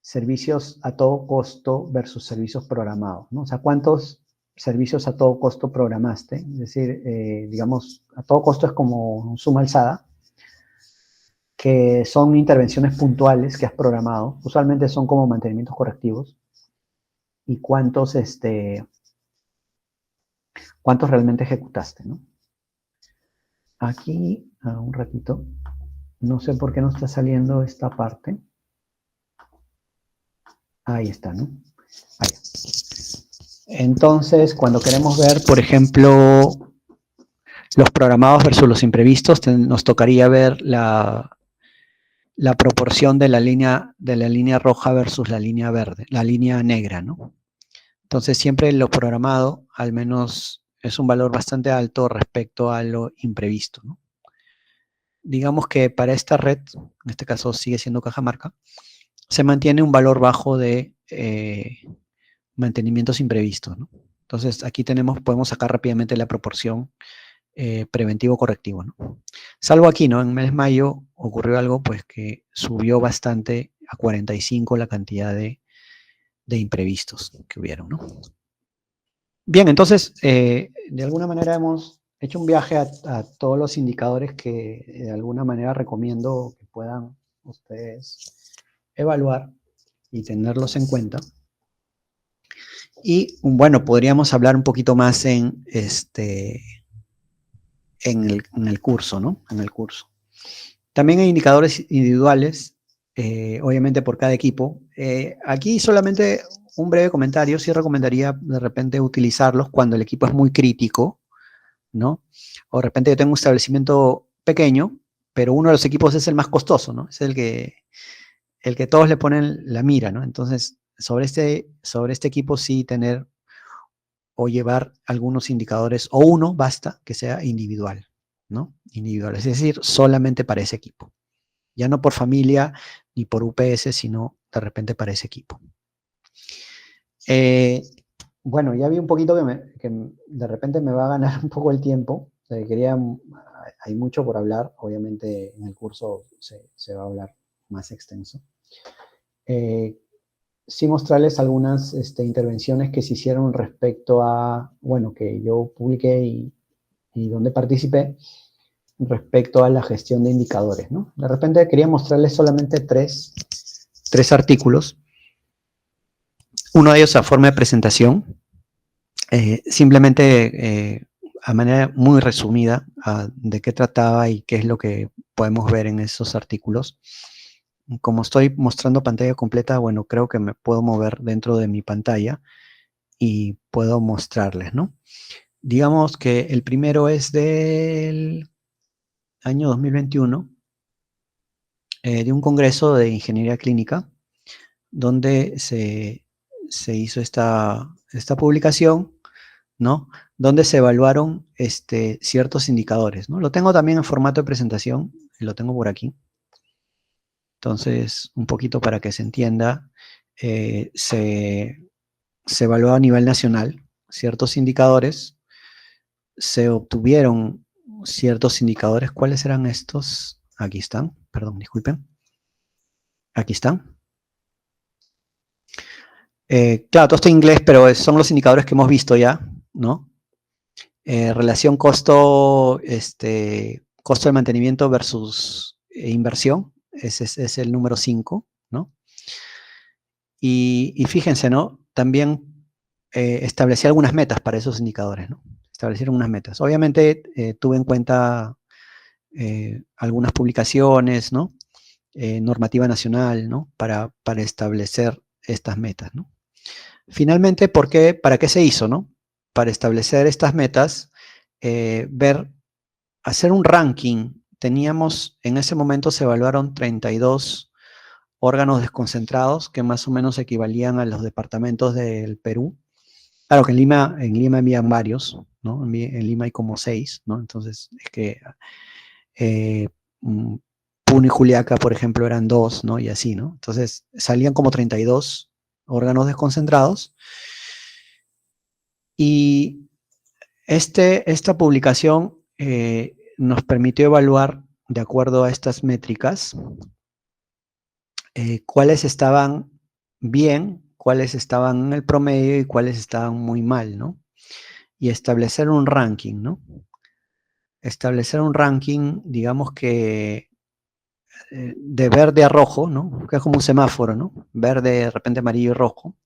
servicios a todo costo versus servicios programados, ¿no? O sea, ¿cuántos servicios a todo costo programaste? Es decir, digamos, a todo costo es como suma alzada, que son intervenciones puntuales que has programado. Usualmente son como mantenimientos correctivos. ¿Y cuántos realmente ejecutaste, ¿no? Aquí, un ratito, no sé por qué no está saliendo esta parte. Ahí está, ¿no? Ahí. Entonces, cuando queremos ver, por ejemplo, los programados versus los imprevistos, nos tocaría ver la proporción de la línea roja versus la línea verde, la línea negra, ¿no? Entonces, siempre lo programado, al menos, es un valor bastante alto respecto a lo imprevisto, ¿no? Digamos que para esta red, en este caso sigue siendo Cajamarca, se mantiene un valor bajo de mantenimientos imprevistos, ¿no? Entonces, aquí podemos sacar rápidamente la proporción preventivo-correctivo, ¿no? Salvo aquí, ¿no? En el mes de mayo ocurrió algo, pues, que subió bastante a 45 la cantidad de imprevistos que hubieron, ¿no? Bien, entonces, de alguna manera hemos hecho un viaje a todos los indicadores que de alguna manera recomiendo que puedan ustedes evaluar y tenerlos en cuenta. Y bueno, podríamos hablar un poquito más en el curso, ¿no? En el curso. También hay indicadores individuales, obviamente por cada equipo. Aquí solamente un breve comentario, sí recomendaría de repente utilizarlos cuando el equipo es muy crítico, ¿no? O de repente yo tengo un establecimiento pequeño, pero uno de los equipos es el más costoso, ¿no? Es el que todos le ponen la mira, ¿no? Entonces, sobre este equipo sí tener o llevar algunos indicadores, o uno basta que sea individual, ¿no? Individual, es decir, solamente para ese equipo. Ya no por familia ni por UPS, sino de repente para ese equipo. Bueno, ya vi un poquito que de repente me va a ganar un poco el tiempo. Quería hay mucho por hablar. Obviamente en el curso se va a hablar más extenso. Sí mostrarles algunas intervenciones que se hicieron respecto a, bueno, que yo publiqué y donde participé, respecto a la gestión de indicadores, ¿no? De repente quería mostrarles solamente tres artículos. Uno de ellos a forma de presentación, simplemente a manera muy resumida de qué trataba y qué es lo que podemos ver en esos artículos. Como estoy mostrando pantalla completa, bueno, creo que me puedo mover dentro de mi pantalla y puedo mostrarles, ¿no? Digamos que el primero es del año 2021, de un congreso de ingeniería clínica, donde se hizo esta publicación, ¿no? Donde se evaluaron ciertos indicadores, ¿no? Lo tengo también en formato de presentación, lo tengo por aquí. Entonces, un poquito para que se entienda, se evaluó a nivel nacional ciertos indicadores, se obtuvieron ciertos indicadores. ¿Cuáles eran estos? Aquí están, perdón, disculpen. Aquí están. Claro, todo está en inglés, pero son los indicadores que hemos visto ya, ¿no? Relación costo, costo de mantenimiento versus inversión, ese es el número 5, ¿no? Y fíjense, ¿no? También establecí algunas metas para esos indicadores, ¿no? Establecieron unas metas. Obviamente tuve en cuenta algunas publicaciones, ¿no? Normativa nacional, ¿no? Para establecer estas metas, ¿no? Finalmente, ¿para qué se hizo, no? Para establecer estas metas, hacer un ranking. Teníamos, en ese momento se evaluaron 32 órganos desconcentrados que más o menos equivalían a los departamentos del Perú. Claro que en Lima envían varios, ¿no? En Lima hay como 6, ¿no? Entonces, es que Puno y Juliaca, por ejemplo, eran 2, ¿no? Y así, ¿no? Entonces, salían como 32 órganos desconcentrados. Y esta publicación nos permitió evaluar, de acuerdo a estas métricas, cuáles estaban bien, cuáles estaban en el promedio y cuáles estaban muy mal, ¿no? Y establecer un ranking, ¿no? Establecer un ranking, digamos que de verde a rojo, ¿no? Que es como un semáforo, ¿no? Verde, de repente amarillo y rojo.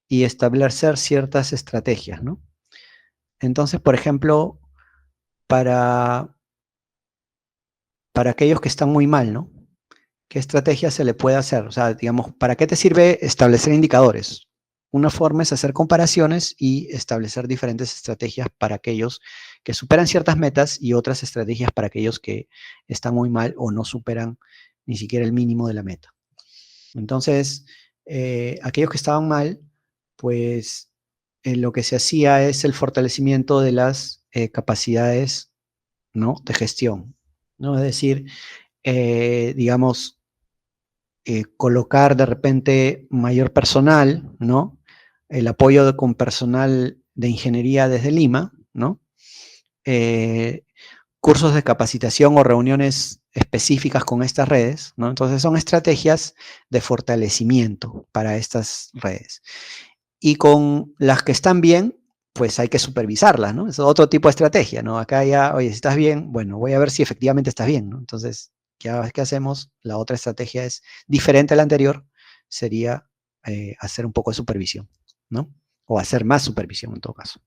Y establecer ciertas estrategias, ¿no? Entonces, por ejemplo, para aquellos que están muy mal, ¿no? ¿Qué estrategia se le puede hacer? O sea, digamos, ¿para qué te sirve establecer indicadores? Una forma es hacer comparaciones y establecer diferentes estrategias para aquellos que superan ciertas metas y otras estrategias para aquellos que están muy mal o no superan ni siquiera el mínimo de la meta. Entonces, aquellos que estaban mal, pues lo que se hacía es el fortalecimiento de las capacidades, ¿no? De gestión, ¿no? Es decir, digamos, colocar de repente mayor personal, ¿no? El apoyo con personal de ingeniería desde Lima, ¿no? Cursos de capacitación o reuniones específicas con estas redes, ¿no? Entonces son estrategias de fortalecimiento para estas redes. Y con las que están bien, pues hay que supervisarlas, ¿no? Es otro tipo de estrategia, ¿no? Acá ya, oye, si estás bien, bueno, voy a ver si efectivamente estás bien, ¿no? Entonces, ¿qué hacemos? La otra estrategia es diferente a la anterior, sería hacer un poco de supervisión, ¿no? O hacer más supervisión en todo caso.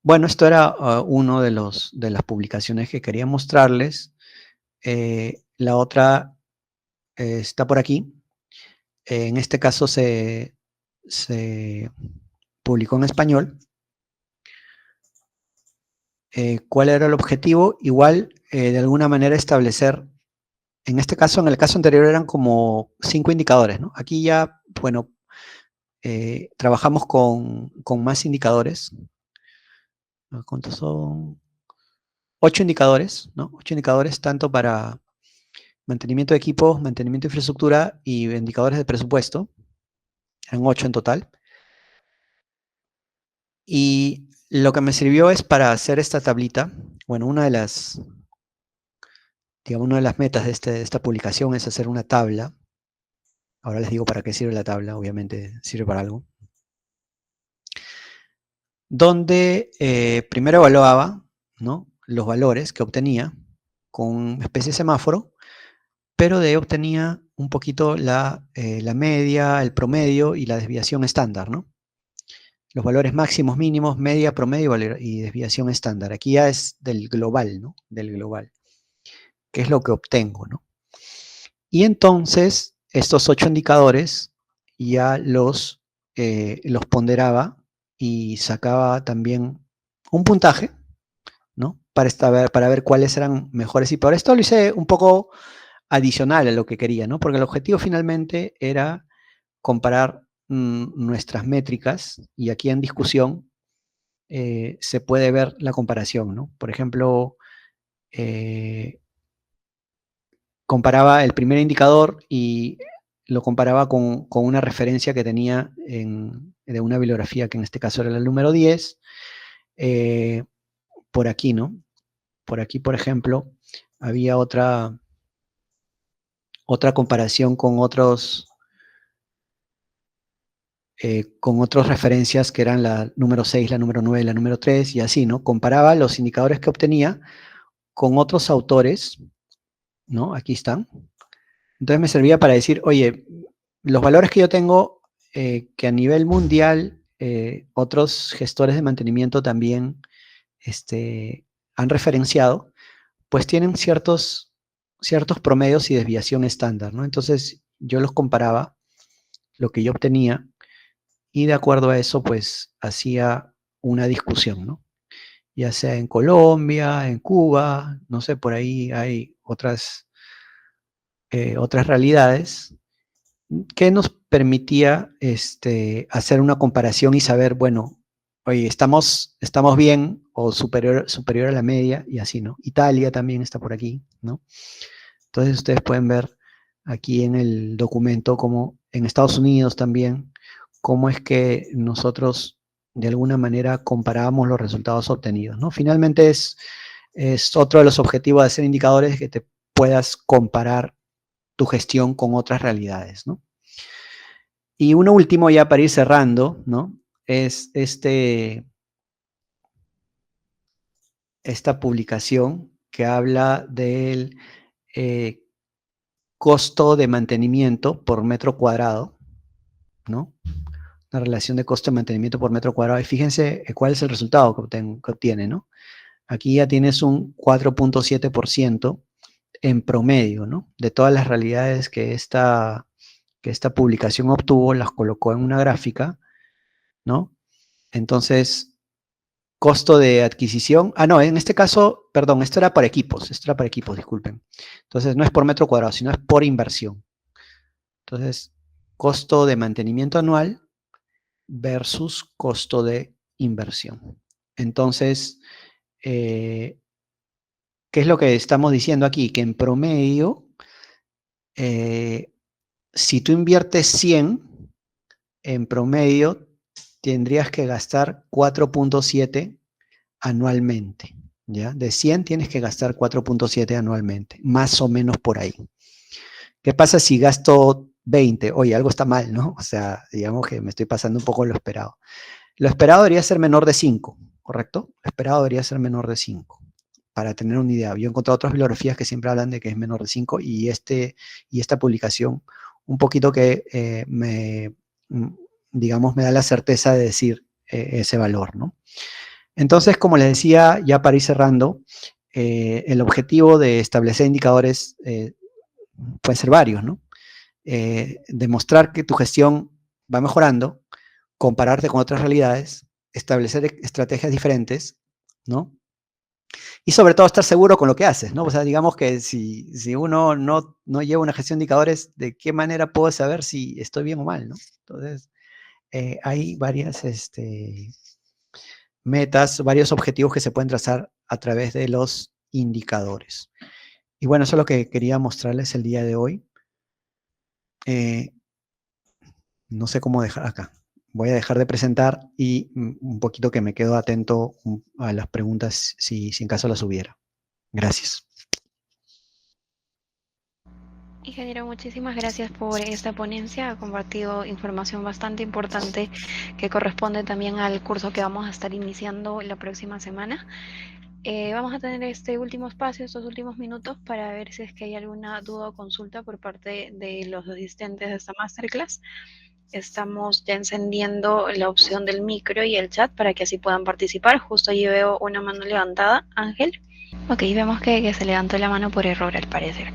Bueno, esto era uno de las publicaciones que quería mostrarles. La otra está por aquí. En este caso se publicó en español. ¿Cuál era el objetivo? Igual, de alguna manera establecer, en este caso, en el caso anterior eran como 5 indicadores, ¿no? Aquí ya, bueno, trabajamos con más indicadores. ¿Cuántos son? 8 indicadores, ¿no? 8 indicadores, tanto para mantenimiento de equipos, mantenimiento de infraestructura y indicadores de presupuesto. Eran 8 en total. Y lo que me sirvió es para hacer esta tablita. Bueno, una de las metas de esta publicación es hacer una tabla. Ahora les digo para qué sirve la tabla, obviamente sirve para algo. Donde primero evaluaba, ¿no?, los valores que obtenía con una especie de semáforo, pero de ahí obtenía un poquito la media, el promedio y la desviación estándar, ¿no? Los valores máximos, mínimos, media, promedio y desviación estándar. Aquí ya es del global, ¿no? Del global. ¿Qué es lo que obtengo, no? Y entonces, estos 8 indicadores ya los ponderaba y sacaba también un puntaje, ¿no? Para ver cuáles eran mejores y peores. Esto lo hice un poco adicional a lo que quería, ¿no? Porque el objetivo finalmente era comparar nuestras métricas, y aquí en discusión se puede ver la comparación, ¿no? Por ejemplo, comparaba el primer indicador y lo comparaba con una referencia que tenía de una bibliografía, que en este caso era el número 10, por aquí, ¿no? Por aquí, por ejemplo, había otra comparación con otras referencias que eran la número 6, la número 9, la número 3 y así, ¿no? Comparaba los indicadores que obtenía con otros autores, ¿no? Aquí están. Entonces me servía para decir, oye, los valores que yo tengo, que a nivel mundial otros gestores de mantenimiento también han referenciado, pues tienen ciertos promedios y desviación estándar, ¿no? Entonces yo los comparaba, lo que yo obtenía, y de acuerdo a eso, pues hacía una discusión, ¿no? Ya sea en Colombia, en Cuba, no sé, por ahí hay otras realidades que nos permitía hacer una comparación y saber, bueno, oye, estamos bien o superior a la media y así, ¿no? Italia también está por aquí, ¿no? Entonces ustedes pueden ver aquí en el documento como en Estados Unidos también, cómo es que nosotros de alguna manera comparábamos los resultados obtenidos, ¿no? Finalmente es otro de los objetivos de hacer indicadores, que te puedas comparar tu gestión con otras realidades, ¿no? Y uno último ya para ir cerrando, ¿no? Es esta publicación que habla del eh, costo de mantenimiento por metro cuadrado, ¿no? La relación de costo de mantenimiento por metro cuadrado. Y fíjense cuál es el resultado que obtiene, ¿no? Aquí ya tienes un 4.7% en promedio, ¿no? De todas las realidades que esta publicación obtuvo, las colocó en una gráfica, ¿no? Entonces, costo de adquisición. No, en este caso, perdón, esto era para equipos, disculpen. Entonces, no es por metro cuadrado, sino es por inversión. Entonces, costo de mantenimiento anual versus costo de inversión. Entonces, ¿qué es lo que estamos diciendo aquí? Que en promedio, si tú inviertes 100, en promedio tendrías que gastar 4.7 anualmente, ¿ya? De 100 tienes que gastar 4.7 anualmente, más o menos por ahí. ¿Qué pasa si gasto 20? Oye, algo está mal, ¿no? O sea, digamos que me estoy pasando un poco lo esperado. Lo esperado debería ser menor de 5, ¿correcto? Lo esperado debería ser menor de 5, para tener una idea. Yo he encontrado otras bibliografías que siempre hablan de que es menor de 5, y esta publicación un poquito que digamos, me da la certeza de decir ese valor, ¿no? Entonces, como les decía, ya para ir cerrando, el objetivo de establecer indicadores pueden ser varios, ¿no? Demostrar que tu gestión va mejorando, compararte con otras realidades, establecer estrategias diferentes, ¿no? Y sobre todo estar seguro con lo que haces, ¿no? O sea, digamos que si uno no lleva una gestión de indicadores, ¿de qué manera puedo saber si estoy bien o mal, ¿no? Entonces, hay varias metas, varios objetivos que se pueden trazar a través de los indicadores. Y bueno, eso es lo que quería mostrarles el día de hoy. No sé cómo dejar acá. voy a dejar de presentar y un poquito que me quedo atento a las preguntas si en caso las hubiera. Gracias. Ingeniero, muchísimas gracias por esta ponencia. Ha compartido información bastante importante que corresponde también al curso que vamos a estar iniciando la próxima semana. Vamos a tener este último espacio, estos últimos minutos, para ver si es que hay alguna duda o consulta por parte de los asistentes de esta masterclass. Estamos ya encendiendo la opción del micro y el chat para que así puedan participar. Justo allí veo una mano levantada. Ángel. Ok, vemos que se levantó la mano por error al parecer.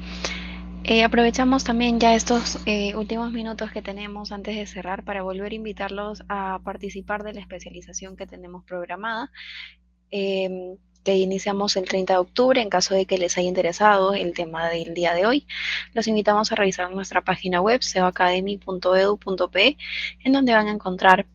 Aprovechamos también ya estos últimos minutos que tenemos antes de cerrar para volver a invitarlos a participar de la especialización que tenemos programada, que iniciamos el 30 de octubre. En caso de que les haya interesado el tema del día de hoy, los invitamos a revisar nuestra página web seoacademy.edu.pe, en donde van a encontrar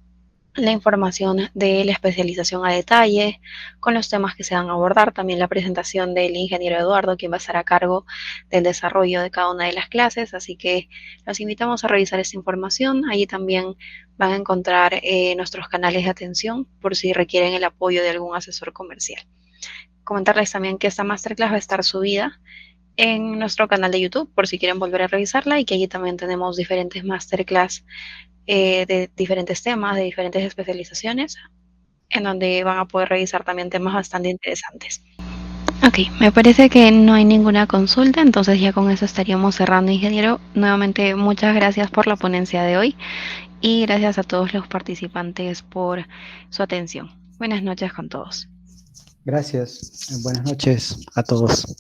la información de la especialización a detalle, con los temas que se van a abordar, también la presentación del ingeniero Eduardo, quien va a estar a cargo del desarrollo de cada una de las clases, así que los invitamos a revisar esta información. Allí también van a encontrar nuestros canales de atención por si requieren el apoyo de algún asesor comercial. Comentarles también que esta masterclass va a estar subida en nuestro canal de YouTube por si quieren volver a revisarla, y que allí también tenemos diferentes masterclass de diferentes temas, de diferentes especializaciones, en donde van a poder revisar también temas bastante interesantes. Ok, me parece que no hay ninguna consulta, entonces ya con eso estaríamos cerrando, ingeniero. Nuevamente, muchas gracias por la ponencia de hoy y gracias a todos los participantes por su atención. Buenas noches con todos. Gracias. Buenas noches a todos.